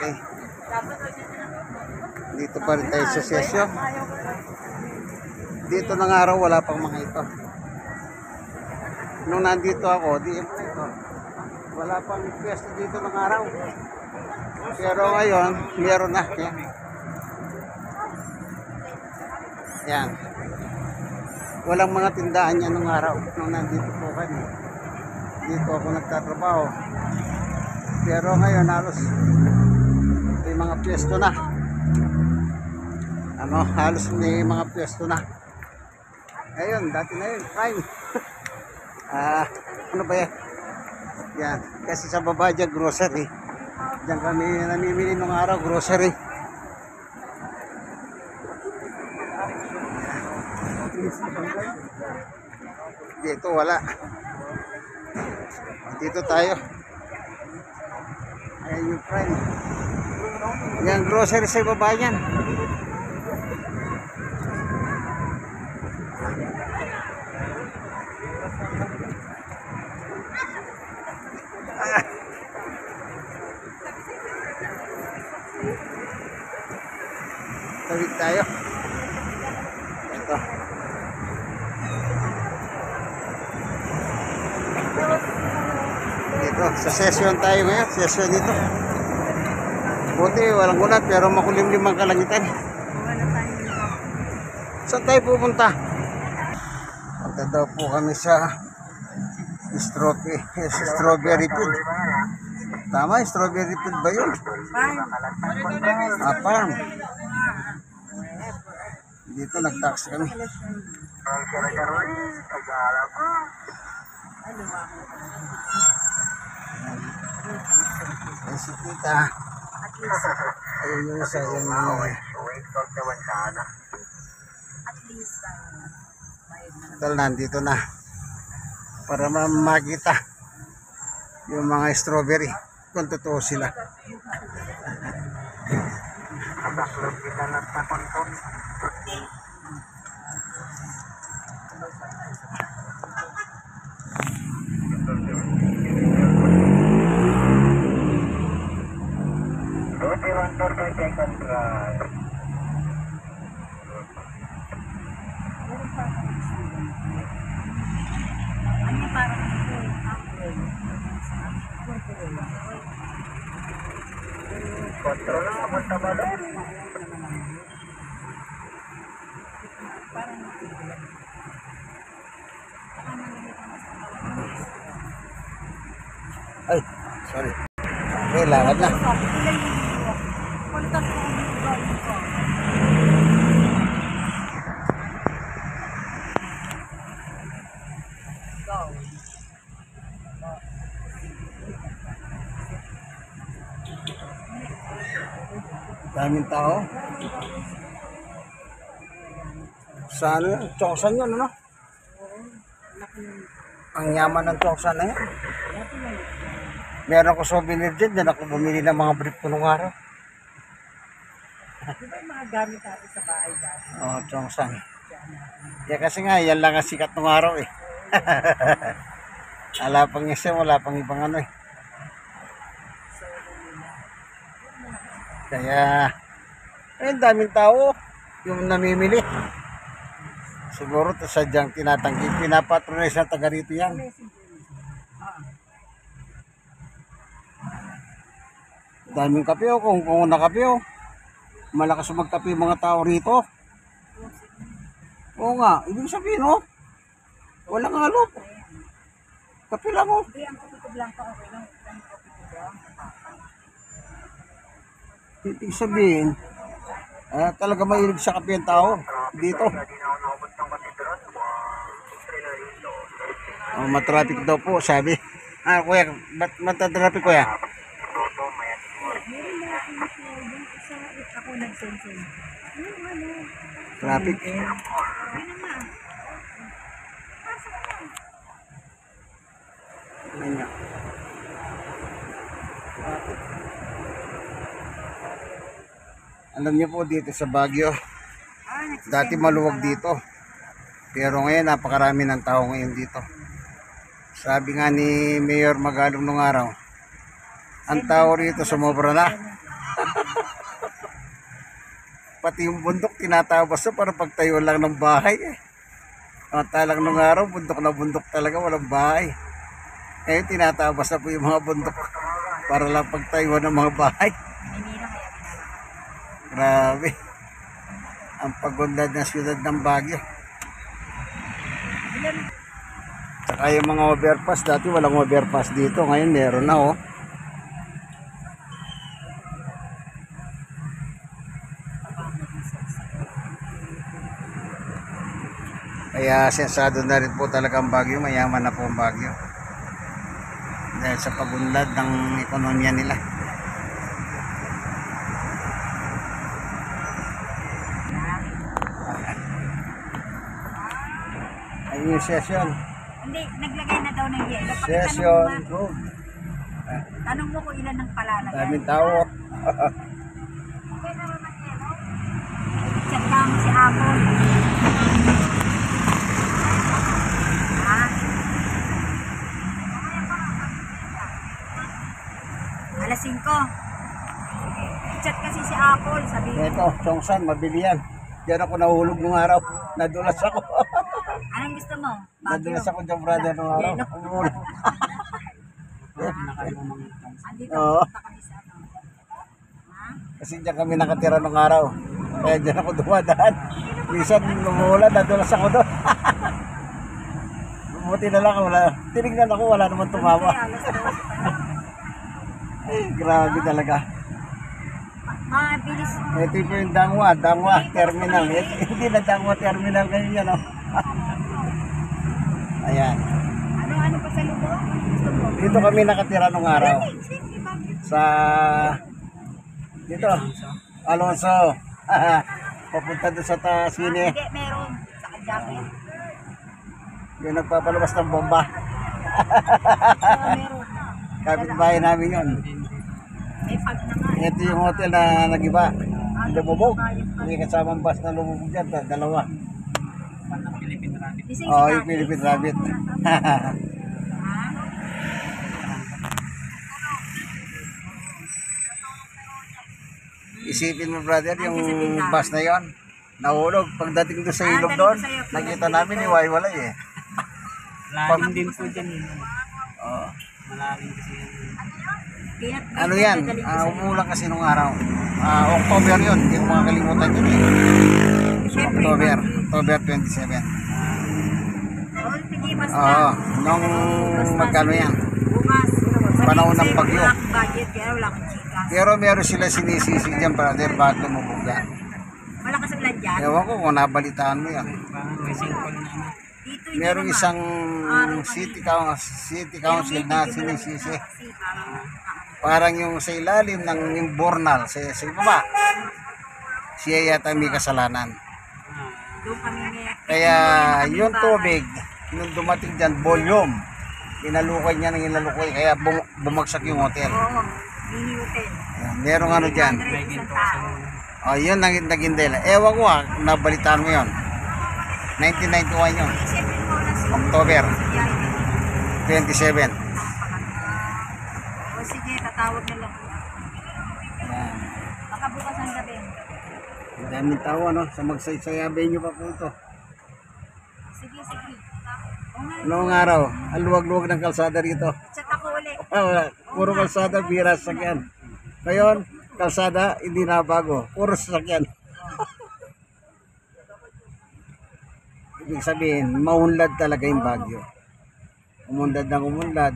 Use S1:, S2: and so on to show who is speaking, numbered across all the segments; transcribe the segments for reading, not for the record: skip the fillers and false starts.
S1: Okay. Dito pa rin tayo sa session. Dito ng araw wala pang mga ito. Nung nandito ako, wala pang pwesto dito ng araw. Pero ngayon, meron na. Yan. Yan. Walang mga tindahan yan nung araw. Nung nandito po kami. Dito ako nagtatrabaho. Pero ngayon, halos may mga pwesto na. Halos may mga pwesto na. Ngayon, dati na yun. Fine. Ano ba yan? Yan. Kasi sa baba dyan, grocery. Diyan kami namimili nung araw, grocery. Dito wala. Dito tayo. Ayan yung friend. Yan, grocery sa baba yan. Tawid tayo. Ito. Dito, sa session tayo ngayon. Session dito. Buti, walang ulat pero makulimlim ang kalangitan. Saan tayo pupunta? Punta daw po kami sa strawberry field. Tama, strawberry field ba yun? Farm. Dito nag-taxi kami. Ay, si tita. Ayun yung isa yun. Tal, nandito na. Para makita yung mga strawberry. Kung totoo sila.
S2: Kontrol lang naman sa balon.
S1: Ay, sorry. Okay, lakad na. Daming tao. Saan yun? Chongsan yun, ano? Ang yaman ng Chongsan na yun. Meron ko souvenir dyan. Diyan ako bumili ng mga brief ko nung araw.
S3: Di ba yung mga gamit natin sa bahay dati?
S1: Oo, Chongsan. Kaya kasi nga, yan lang ang sikat nung araw eh. Wala pang isa, wala pang ibang ano eh. Kaya, daming tao yung namimili. Siguro sadyang tinatanggi, pinapatronize na taga rito yan. Daming kape o, kung nakape o. Malakas magkape mga tao rito. Oo nga, ibig sabihin o. Walang halop. Kape lang o.
S3: Hindi, ang kape ko blanco, okay lang.
S1: Ibig sabihin, talaga mahilig sa kape ang tao dito. Matraffic daw po, sabi. Kuya, ba't matatraffic kuya?
S3: Ako nag-send.
S1: Traffic. Ayan nga. Alam niyo po dito sa Baguio, dati maluwag dito. Pero ngayon napakarami ng tao ngayon dito. Sabi nga ni Mayor Magalong nung araw, ang tao rito sumobra na. Pati yung bundok tinatabas na para pagtayo lang ng bahay eh. Talang nung araw, bundok na bundok talaga, walang bahay. Ngayon tinatabas na po yung mga bundok para lang pagtayo ng mga bahay.
S3: Maynila kaya ginagawa.
S1: Grabe. Ang pagundad ng siyudad ng Baguio. Saka yung mga overpass, dati walang overpass dito, ngayon meron na oh. Kaya sensado na rin po talaga ang Baguio, mayaman na po ang Baguio. Dahil sa pagunlad ng ekonomiya nila. Ayun yung session.
S3: Hindi, naglagay na daw ng yelo.
S1: Session.
S3: Tanong mo kung ilan ang palalagay.
S1: Daming tao.
S3: Chat ka mo si Apple. Ha? Alas 5. Sige. Chat kasi si Apple. Sabi mo.
S1: Ito, Chongsan, mabili yan. Diyan ako nahulog nung araw. Nadulas ako.
S3: Anong gusto mo?
S1: Nadulas ako dyan, brother, nung araw. Umulog.
S3: Andito
S1: Oo.
S3: punta kami sa ano. Ha?
S1: Kasi dyan kami nakatira nung araw. Kaya dyan ako dumadaan. Minsan lumulan, nadulas ako doon. Buti na lang, wala. Tinignan ako, wala naman tumawa.
S3: Kaya alas 12 pa lang.
S1: Grabe talaga.
S3: Mabilis.
S1: Ito po yung Dangwa Terminal. Hindi na Dangwa Terminal ngayon yan, oh. Ayan.
S3: Ano pa sa lubo? Gusto mo?
S1: Dito kami nakatira nung araw. Sa dito, Alonso. Papunta doon sa Tasine.
S3: Hindi, meron. Sa jacket.
S1: Yung nagpapalabas ng bomba.
S3: Meron.
S1: Kapitbahay namin yun.
S3: May pag na nga.
S1: Ito yung hotel na nagiba. Lumubog. May kasamang bus na lumubog dyan. Dalawa.
S3: Gising
S1: Oo,
S3: si
S1: yung
S3: Kati.
S1: Philippine Rabbit.
S3: Ha?
S1: Isipin mo, brother, yung bus na yon nahulog. Pagdating doon sa ilog doon, nakita namin iwaiwalay eh.
S2: Malalim din po dyan yun.
S1: Oo.
S2: Malalim kasi yan.
S1: Ano yan? Umulan kasi nung araw. October yun. Hindi ko makakalimutan yun eh. October 27. Oo. Nung magkano yan?
S3: Bukas.
S1: Panahon ng bagyo.
S3: Wala akong budget, kaya wala akong chika.
S1: Pero meron sila sinisisi dyan, brother, bakit lumubog yan.
S3: Malakas ang ulan dyan.
S1: Ewan ko kung nabalitaan mo yan.
S2: Parang may singkol na ano.
S3: Dito hindi
S1: Merong
S3: naman.
S1: isang
S3: Araw
S1: city council na sinisisi.
S3: Kasi parang
S1: Parang yung sa ilalim ng imbornal, sa baba. Siya yata may kasalanan.
S3: doon kami ngayon.
S1: Kaya yung tubig, nung dumating dyan, volume. Inalukay niya ng inalukay, kaya bumagsak yung hotel.
S3: Oo, mini hotel.
S1: Ayan, merong ano dyan.
S2: May
S3: Isang
S2: ginto
S3: tao.
S1: Oh, yun naging dela. Ewan ko nabalitaan mo yun. 1991 yun.
S3: Siyempre mo na si
S1: October
S3: Biyahe.
S1: 27.
S3: O sige, tatawag na lang.
S1: Ayan.
S3: Baka bukas ang gabi.
S1: Ang daming tao, ano? Sa Magsaysay nyo pa po ito.
S3: Sige, sige. O nga,
S1: Noong araw, ang luwag-luwag ng kalsada rito.
S3: chat ako ulit.
S1: Puro kalsada, bira sasakyan. Ngayon, kalsada, hindi na bago. Puro sasakyan. Ibig sabihin, maunlad talaga yung Baguio. Umunlad ng umunlad.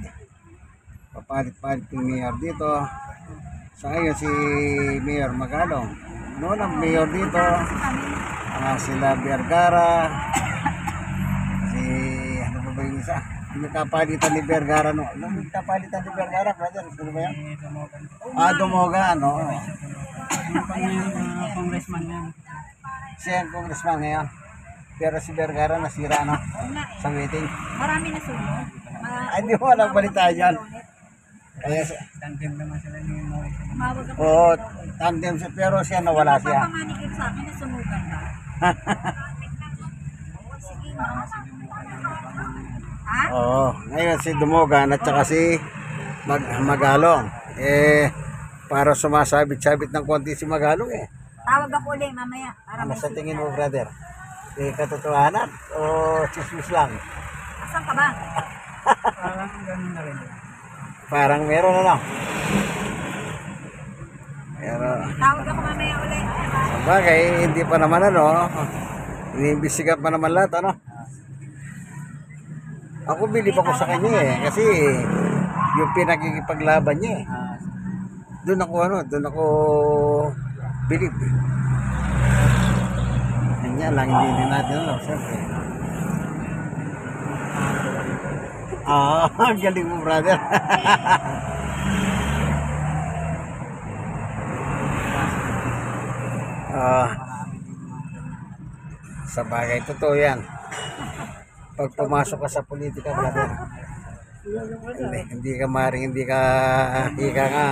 S1: Papalit-palit yung mayor dito. Sa ngayon, si Mayor Magalong. Noon ang mayor dito, sila Vergara, si, ano ba yung isa? Yung kapalitan ni Vergara, no? Yung kapalitan ni Vergara, brother, ano ba yan? Dumogan, no?
S2: Yung pang congressman yan.
S1: Siya ang congressman ngayon. Pero si Vergara nasira, no?
S3: Oo nga eh.
S1: Sa meeting.
S3: Marami na sunod.
S1: Ay, di mo alam balitaan yan. Kaya,
S2: Tandem naman sila ni Moise.
S3: Tumawag ako.
S1: oo, tandem siya, pero siya nawala siya.
S3: Papanganikip sa akin na sunugan ka. Oo, sige. Ha?
S1: Oo, ngayon si Dumogan at saka si Magalong. Para sumasabit-sabit ng konti si Magalong eh.
S3: Tawag ako ulit mamaya. Para
S1: Ano
S3: may
S1: sa tingin mo,
S3: signal.
S1: brother? Katotohanan o chismis lang?
S3: Asan ka ba?
S2: Parang ganun na rin.
S1: Parang meron ano? Pero,
S3: Tawag ako mamaya ulit.
S1: sabagay, hindi pa naman ano, iniimbestiga pa naman lahat, ano? Ako bilib ako sa kanya eh, kasi yung pinakikipaglaban niya eh. Doon ako bilib. Kanya lang, hindi din natin ano, siyempre. Galing mo, brother. Sa bagay, totoo yan. Pag pumasok ka sa politika, brother, hindi ka maring, hindi ka, ika nga,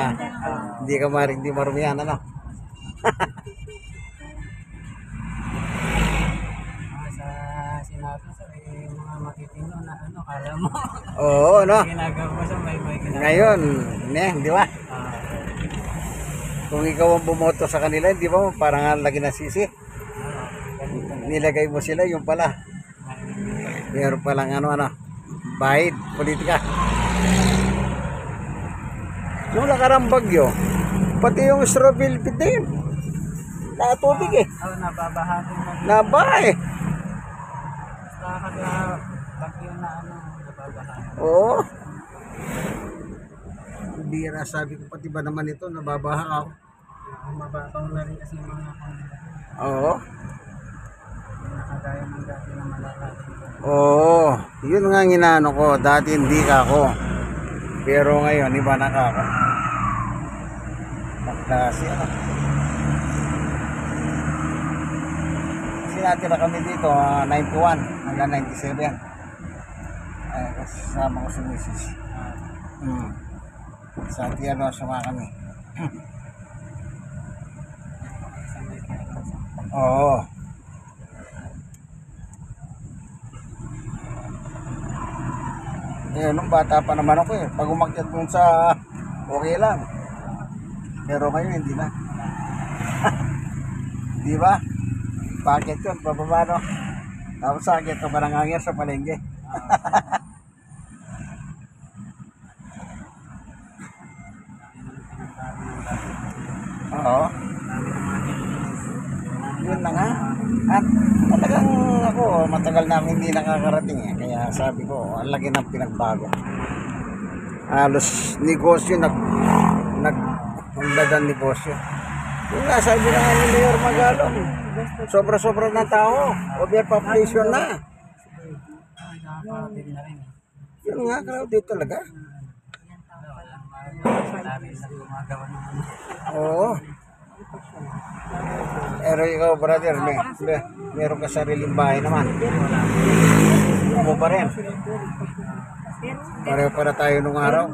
S1: hindi ka maring, hindi marumihan, ano?
S2: Sa sinabi sa mga matitino na ano, kala mo.
S1: Oo, no?
S2: Ginagawa mo sa may ginagawa.
S1: Ngayon, di ba?
S2: Ah,
S1: Kung ikaw ang bumoto sa kanila, di ba, parang lagi na sisi. Nilagay mo sila, yung pala. Meron palang ano, bahid, politika. Nung nakarang bagyo, pati yung Strawville pit na yun. Nakatubig eh.
S2: nababahatin na.
S1: Naba eh.
S2: Basta na bagyo na ano, nababahatin.
S1: Oo. Bira, sabi ko pati ba naman ito, nababaha ako.
S2: Mababaw na rin kasi yung mga kanila.
S1: Oo.
S2: Nakagaya ng dati na malalaking.
S1: Oo. Yun nga ang inaano ko. Dati hindi ka ako. Pero ngayon, iba na ka ako. Naklase ako. Kasi natira kami dito, 91 hanggang 97. Ay, kasama ko si Mrs. Sa Tiano, suma kami. Oo. Eh, nung bata pa naman ako eh. Pag umakyat dun sa okay lang. Pero ngayon hindi na. Di ba? Pakit yun, bababa no? Tapos sakit ka pa ng hangin sa palengke. Oo. Yun na nga. At talagang ako, matagal na hindi nakakarating eh. Kaya sabi ko, ang laki ng pinagbago. Halos negosyo, nagdadan negosyo. Yung nga, sabi na nga ni Mayor Magalong, sobra-sobra na tao. Overpopulation na.
S2: Nakakapatid na rin.
S1: Yun nga, crowded talaga.
S2: Wala rin na gumagawa ng ano.
S1: Oo. Pero ikaw, brother, meron ka sariling bahay naman. Umo pa rin. Pareho para tayo nung araw.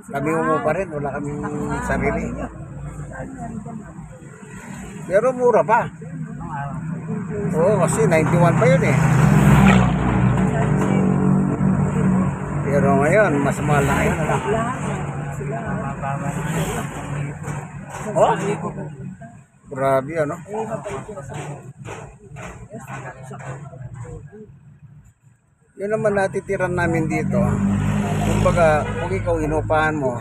S1: Kami umo pa rin, wala kaming sarili. Pero mura pa.
S2: Nung araw.
S1: Oo, kasi 91 pa yun eh. Pero ngayon, mas mahal na ngayon. Ano?
S2: Mababa na rin.
S1: Oh? Grabe ano? Yun naman natitiran namin dito. Kumbaga, kung ikaw inupahan mo,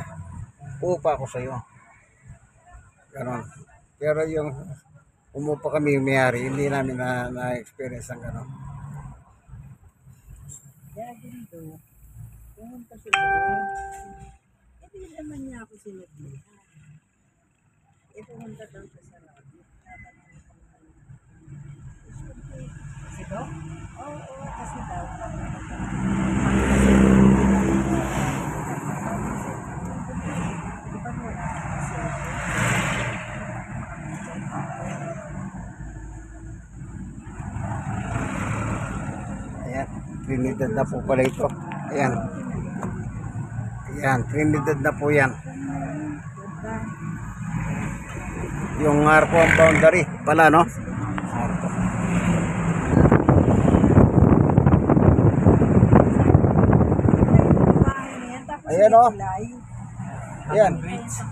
S1: upa ko sa'yo. Ganon. Pero yung umupa kami yung mayari, hindi namin na-experience ang ganon.
S4: Ito yung naman niya ako sinabi. Ito ang tatang sa lobby.
S2: Ito?
S4: Oo, kasi daw.
S1: Ayan, Trinidad na po pala ito. Ayan. Ayan, Trinidad na po yan. Yung Arco ang boundary pala, no? Arco. Ayan, oh. Ayan.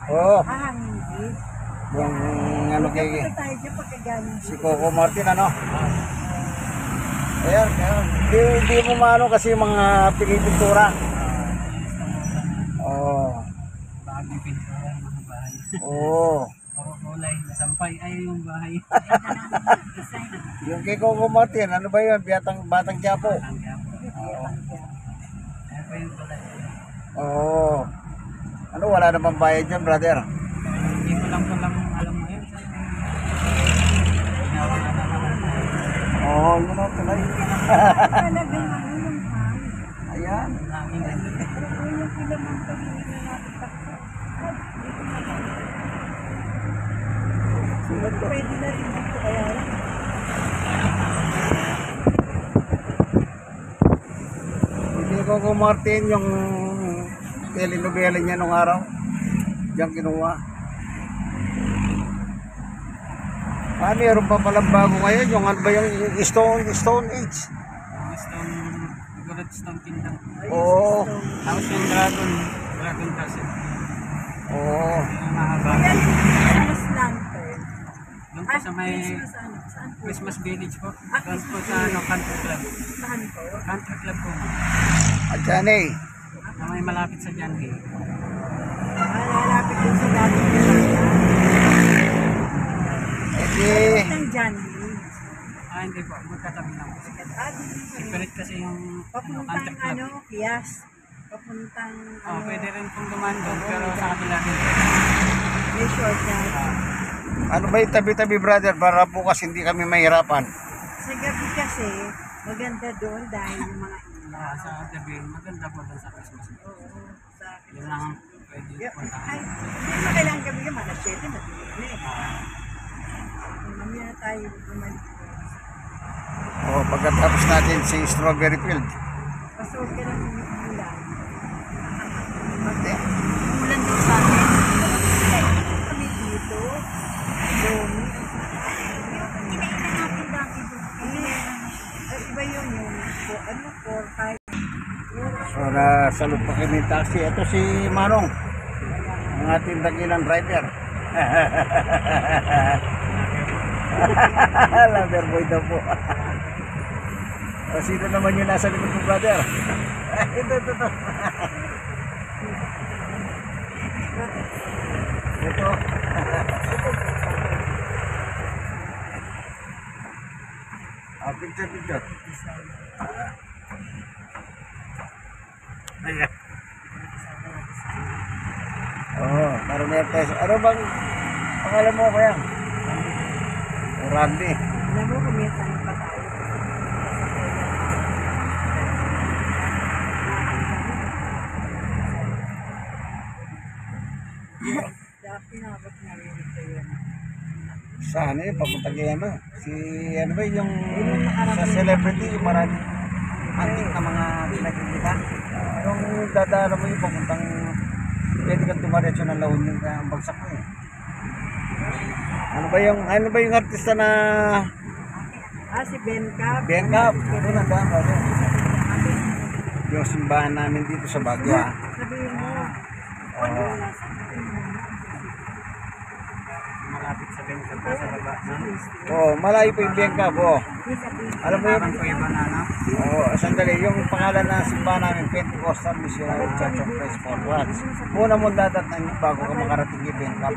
S1: Oo.
S4: Hahangin.
S1: Yung ano kay
S4: Punta tayo dyan pagka galing.
S1: si Coco Martin, ano? Ayan, ayan. Hindi mo maano kasi yung mga pinipintura. Oo.
S2: Bagong pintura yung mga bahay.
S1: Oo.
S2: Puro kulay, nasampay. Ay, yung bahay.
S1: Yung kay Coco Martin, ano ba yun? Batang Quiapo.
S2: Ang gapo.
S1: Oo.
S2: Ano pa yung kulay?
S1: Oo. Ano, wala namang bayad dyan, brother.
S2: Hindi ko lang alam mo yun. Ginawa na naman.
S1: Oo, yun ang tulay.
S4: Talagang ano yung hang.
S1: Ayan.
S2: Nanging ano.
S4: Ano yung kilamang pagiging na natin takso. Pwede na rin dito kaya.
S1: Hindi Coco Martin yung telenovela niya nung araw. Diyan kinuha. Meron pa palang bago ngayon. Yung ano ba yung Stone Age?
S2: Stone Kingdom.
S1: Oo.
S2: Tapos yung Dragon Castle.
S1: Oo.
S2: Yung mahaba.
S4: Yan, Christmas lantern.
S2: Doon po sa may
S4: Christmas ano? Saan po?
S2: Christmas Village po. Doon po sa Country Club.
S4: Saan po?
S2: Country Club po.
S1: At yan eh.
S2: Na may malapit sa John Hay.
S4: Lalapit din sa dating nila.
S1: Eh,
S4: Ang John Lee.
S2: Hindi po. Magkatabi lang po.
S4: Dito
S2: Separate kasi yung
S4: papuntang
S2: Country Club.
S4: ano, Pias. Papuntang
S2: Pwede rin pong dumaan doon pero sa kabila din.
S4: may shortcut.
S1: ano ba yung tabi-tabi, brother? Para bukas hindi kami mahirapan.
S4: Sa gabi kasi, maganda doon dahil yung mga ilaw.
S2: Sa gabi, maganda po doon sa Christmas.
S4: Oo, sa
S2: Yun lang ang pwede
S4: Ay,
S2: puntahan.
S4: hindi na kailangan gabi yung mga 7 na na eh. Mamaya na tayo bumalik.
S1: Oo, pagkatapos natin si Strawberry Field.
S4: Pasuot ka ng ulan.
S1: Ate,
S3: Ulan daw sa atin.
S4: Kami dito. Doon.
S3: Kinainan natin dati doon.
S4: Iba yun yung 4, 5.
S1: so nasalot pa kami ng taxi. Ito si Manong. Ang ating dakilang driver. Lover boy daw po. O, sino naman yung nasa likod mo, brother? Ito. Ito. Picture. Ayan. Oo, para may peso. Ano bang pangalan mo, kaya? Randy.
S4: Alam mo, kumitan pa tayo. Dati nabot na rin ito yun.
S1: Saan eh, papunta kay ano? Si ano ba yung sa celebrity, yung marami antik na mga pinagkikita. Yung dadaan mo yung papuntang pwede kang tumaretso ng La Union kaya ang bagsak mo eh. Ano ba yung artista na
S4: Si Ben Cap.
S1: Ben Cap? Ano na daan ba? Yung simbahan namin dito sa Baguio ha.
S4: Sabihin mo.
S1: Oo.
S2: Malapit sa bengkat na sa baba.
S1: Oo, malayo po yung Ben Cap. Oo. Alam mo yun?
S2: Parang po yung banana.
S1: Oo, sandali. Yung pangalan ng simbahan namin, Pentecostal Missionary Church of Christ for Once. Muna mo dadatnan yung bago ka makarating kay Ben Cap.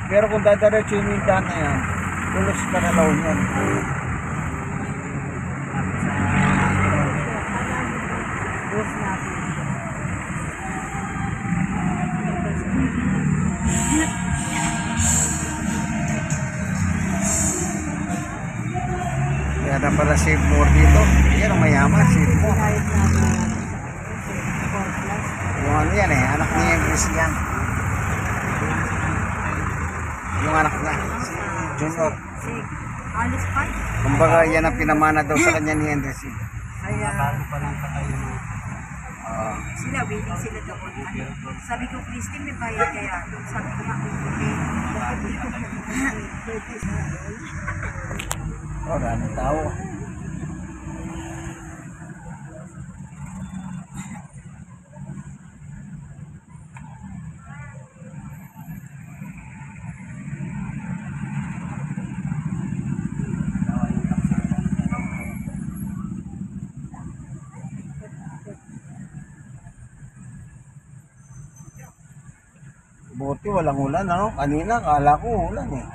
S1: Pero kung dadaretso yung daan na yan, tulos ka na laon yan.
S4: Boss natin.
S1: Kaya na pala save more dito. Yan ang mayaman, save mo.
S4: Kahit natin. 4+.
S1: Yung ano yan eh, anak niya yung Christian. Yung anak niya, si Junior.
S3: Alis pa.
S1: Kumbaga yan ang pinamana daw sa kanya ni Henry C.
S4: Kaya,
S2: Bago pa lang pa tayo.
S1: Oo.
S3: Sila, waiting sila doon. Sabi ko, Christine, may bayad kaya. Sabi ko, okay.
S1: Oh, daming tao. Buti walang ulan, ano? Kanina, kala ko ulan eh.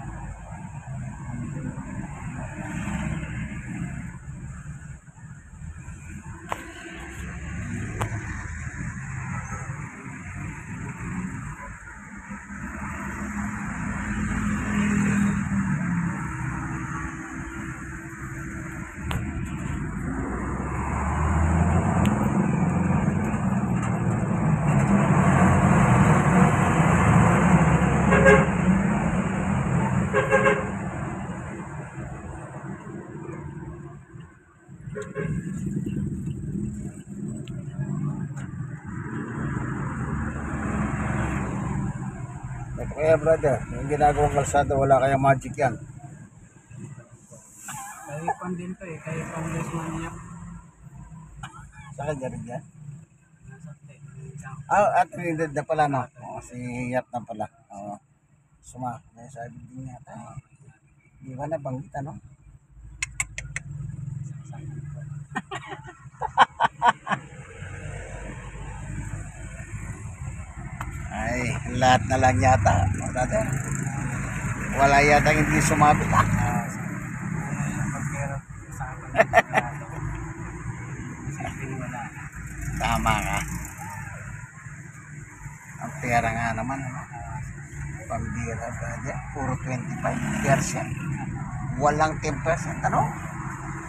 S1: Ito kaya brother, yung ginagawang kalsada, wala kaya magic yan.
S2: Kaya pan din to eh, kaya congressman niya.
S1: Sa kanya rin yan?
S2: Nasa play.
S1: At Trinidad na pala, no? Oo, si Yap na pala. Oo. Suma, may sabi din yata. Di ba nabanggit, ano? Ay, lahat na lang yata. Brother. Wala yata hindi sumabit.
S2: Pagkero sa akin ng pagkero. Isipin wala.
S1: Tama ka. Ang pera nga naman, ano? Pambira, brother. Puro 25%. Walang 10%, ano?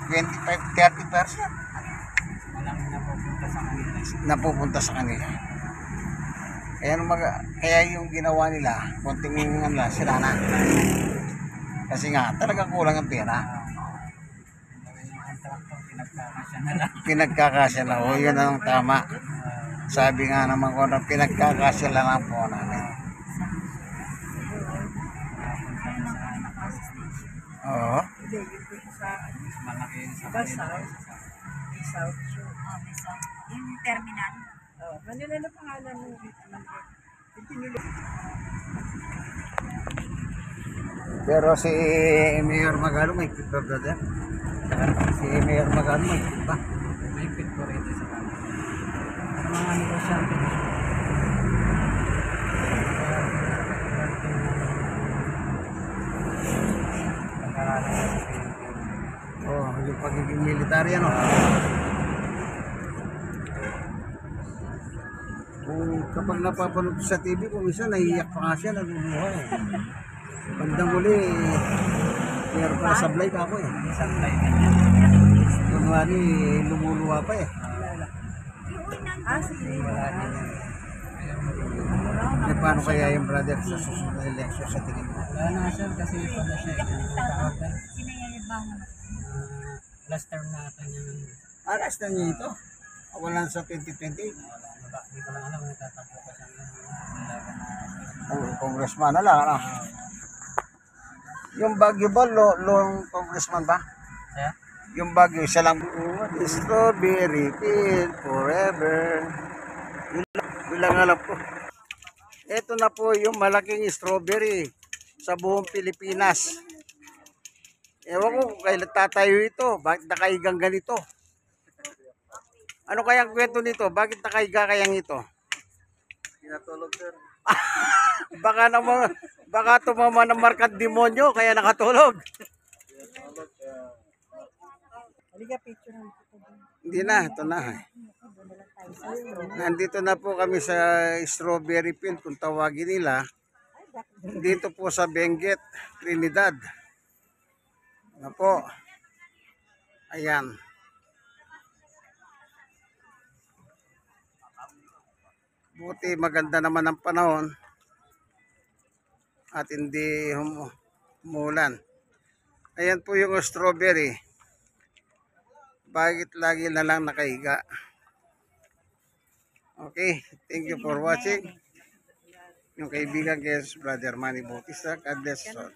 S1: 25-30%
S2: Walang napupunta sa kanila.
S1: napupunta sa kanila. Kaya yung ginawa nila, konting ano, sila na. Kasi nga, talagang kulang ang pera.
S2: Yung kontraktor, pinagkakasya na lang.
S1: Pinagkakasya na, o yun ang tama. Sabi nga naman ko na pinagkakasya lang po namin. Oo.
S4: Hindi, yung dito sa
S2: Malaki yun sa
S4: Basta,
S2: kanila.
S4: South Shore.
S3: May yung terminal.
S4: Manila na pangalan ng pinili.
S1: Pero si Mayor Magalo may kita, brother. Si Mayor Magalo may kita.
S2: May fit po rito sa kanila. Sa mga negosyante na. Pag-aralan na sa Pilipinas.
S1: Oh, yung pagiging military, ano? Kung kapag napapanood sa TV, kung minsan naiiyak pa nga siya, naguluha eh. Bandang huli, meron pa sablay pa ako eh.
S2: Isang tayo ganyan.
S1: Kunwari, lumuluha pa eh.
S4: Sige.
S2: Wala din.
S1: Eh, paano kaya yung brother sa susunod na election sa tingin mo?
S2: Wala na siya kasi pala siya yung tawag na
S3: Sinayayabangan.
S2: last term na ata niya ng
S1: Aras na niya ito. Wala sa 2020.
S2: wala na ba? Hindi ko lang alam kung natatakbo pa siya ng nilaban na
S1: Congressman na lang, ano? Yung Baguio ba, long congressman ba?
S2: siya?
S1: Yung Baguio, siya lang. Strawberry field forever. Yun lang alam ko. Ito na po yung malaking strawberry sa buong Pilipinas. Ewan ko kung kailan tatayo ito. Bakit nakaigang ganito? Ano kayang kwento nito? Bakit nakaiga kayang ito? Kinatulog, sir. baka tumama ng markat demonyo kaya nakatulog.
S4: Halika, picture ng
S1: Hindi na, ito na. Nandito na po kami sa strawberry field kung tawagin nila. Dito po sa Benguet, Trinidad. Na po. Ayan. Buti maganda naman ang panahon at hindi umulan. Ayan po yung strawberry. Bakit lagi na lang nakahiga? Okay, thank you for watching. Yung kaibigan guys, Brother Manny Bautista, God bless us all.